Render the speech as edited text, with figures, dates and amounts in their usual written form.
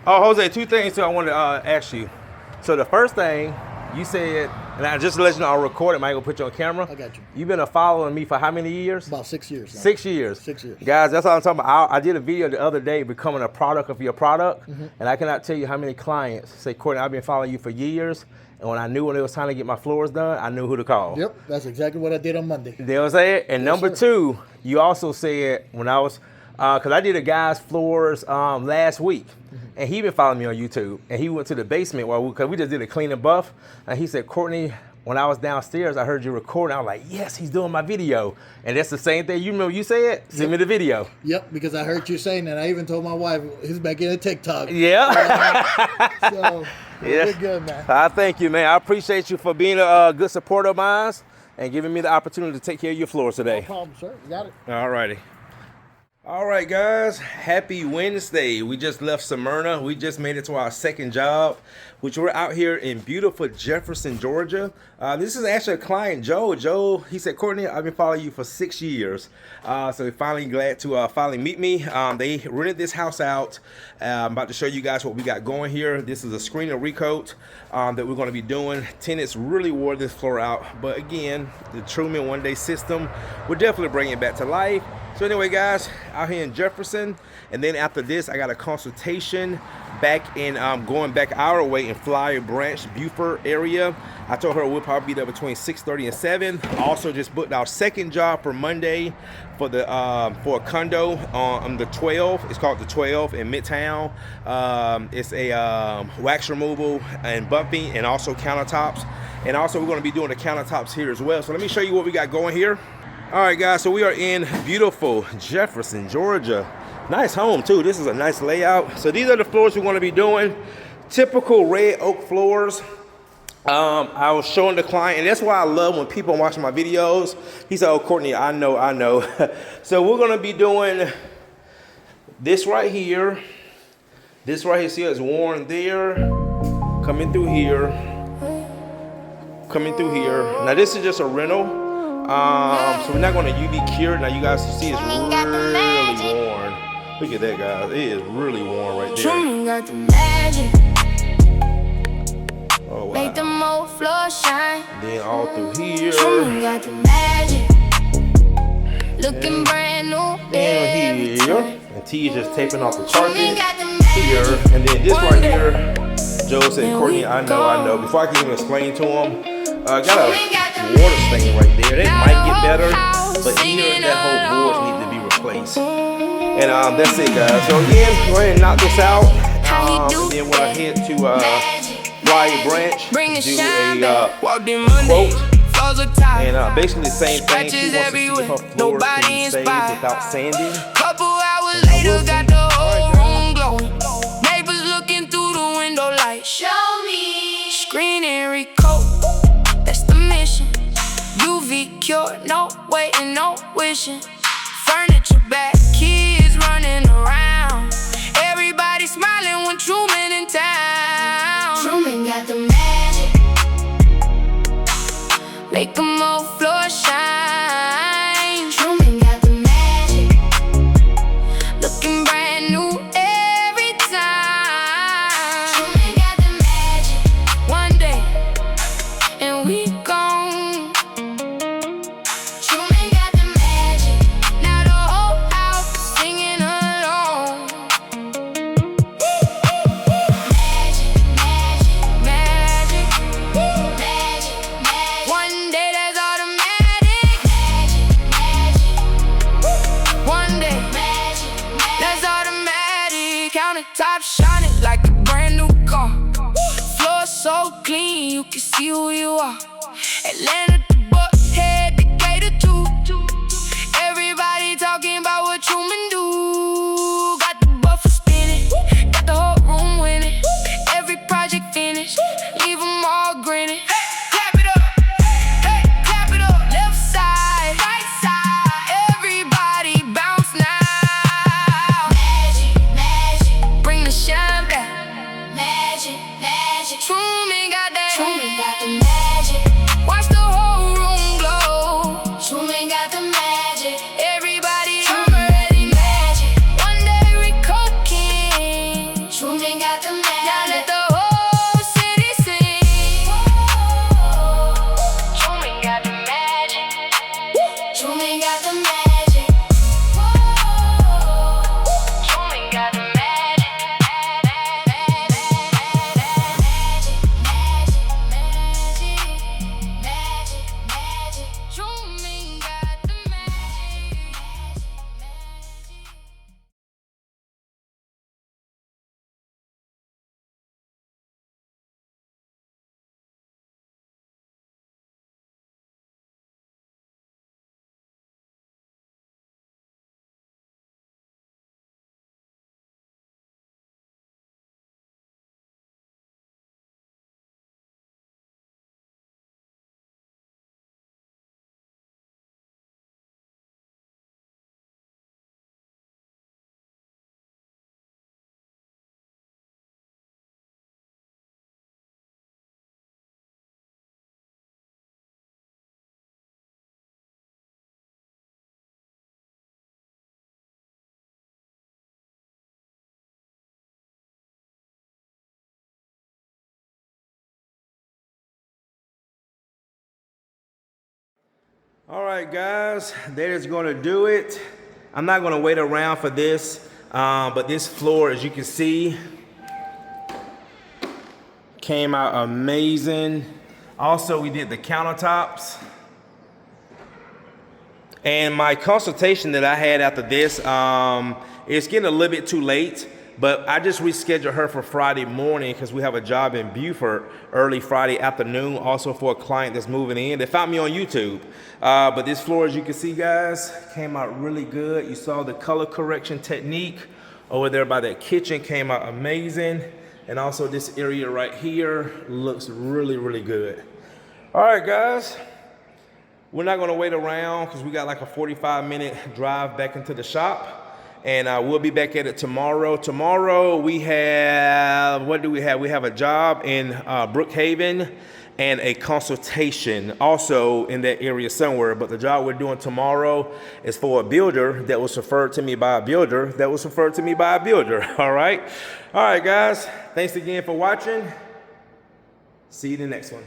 Oh, Jose, two things I wanted to ask you. So the first thing you said, and I just to let you know, I'll record it. I ain't gonna put you on camera. I got you. You've been following me for how many years? About 6 years now. 6 years. 6 years. Guys, that's all I'm talking about. I did a video the other day becoming a product of your product, and I cannot tell you how many clients say, Courtney, I've been following you for years, and when I knew when it was time to get my floors done, I knew who to call. Yep, that's exactly what I did on Monday. You know what I'm saying? And Yes, number sir. two, you also said when I was, because I did a guy's floors last week, and he been following me on YouTube, and he went to the basement because we just did a clean and buff, and he said, Courtney, when I was downstairs, I heard you recording. I was like, yes, he's doing my video. And that's the same thing. You remember you said? Send me the video. Yep, because I heard you saying that. I even told my wife, he's back in a TikTok. Yeah. So, Yes. we're good, man. I thank you, man. I appreciate you for being a good supporter of mine and giving me the opportunity to take care of your floors today. No problem, sir. You got it. All righty. All right, guys. Happy Wednesday. We just left Smyrna. We just made it to our second job, which we're out here in beautiful Jefferson, Georgia. This is actually a client, Joe. Joe, he said, Courtney, I've been following you for 6 years. So we're finally glad to finally meet me. They rented this house out. I'm about to show you guys what we got going here. This is a screen and recoat that we're going to be doing. Tenants really wore this floor out. But again, the Truman one-day system, we're definitely bringing it back to life. So anyway, guys, out here in Jefferson, and then after this, I got a consultation back in going back our way in Flyer Branch, Buford area. I told her we'll probably be there between 6:30 and 7. Also just booked our second job for Monday for the for a condo on the 12. It's called the 12 in Midtown. It's a wax removal and bumping, and also countertops. And also we're going to be doing the countertops here as well. So let me show you what we got going here. All right, guys, so we are in beautiful Jefferson, Georgia. Nice home, too. This is a nice layout. So these are the floors we're going to be doing. Typical red oak floors. I was showing the client, and that's why I love when people are watching my videos. He said, oh, Courtney, I know. So we're going to be doing this right here. This right here, see it's worn there. Coming through here. Coming through here. Now, this is just a rental. So we're not going to UV cure. Now you guys see it's really worn. Look at that, guys. It is really worn right there. Truman got the magic. Oh, wow. Make the whole floor shine. Then all through here. Truman got the magic. Looking brand new every And here. time. And T is just taping off the carpet Truman got the magic. here. And then this right here. Joe said, Courtney, I know. Before I can even explain to him, got a water stain right there. They might get better, but here that whole board needs to be replaced. And that's it, guys. So again, go ahead and knock this out. And then we'll head to Flyer Branch, do a quote. And basically the same thing. She wants to see her floors can be saved without sanding. Couple hours later, got the whole room glowing. Neighbors looking through the window like, show me. Screen and recoat, that's the mission. UV cure, no waiting, no wishing. Furniture back, kids running around. Everybody smiling when Truman in town. Truman got the magic. Make them all floor shine. Truman got the magic. Looking brand new every time. Truman got the magic. One day, and we gone. Truman got the magic. Now the whole house singing along. Magic, magic, magic, magic, magic. One day there's automatic. Magic, magic. One day, magic, there's automatic. Countertop shining like a brand new car. Floor so clean, you can see who you are. Atlanta to Buckhead, Decatur too. Everybody talking about what Truman do. Got the buffer spinning, got the whole room winning. Every project finished, leave them all grinning. Clap it up, hey, clap it up. Left side, right side, everybody bounce now. Magic, magic, bring the shine back. Magic, magic, Truman got that. Truman got the magic. Watch the whole room glow. All right, guys, that is going to do it. I'm not going to wait around for this, but this floor, as you can see, came out amazing. Also, we did the countertops. And my consultation that I had after this, it's getting a little bit too late, but I just rescheduled her for Friday morning because we have a job in Beaufort early Friday afternoon, also for a client that's moving in. They found me on YouTube. But this floor, as you can see, guys, came out really good. You saw the color correction technique over there by that kitchen came out amazing. And also this area right here looks really, really good. All right, guys. We're not gonna wait around because we got like a 45-minute drive back into the shop. And we'll be back at it tomorrow. Tomorrow we have, what do we have? We have a job in Brookhaven and a consultation also in that area somewhere. But the job we're doing tomorrow is for a builder that was referred to me by a builder that was referred to me by a builder, all right? All right, guys, thanks again for watching. See you in the next one.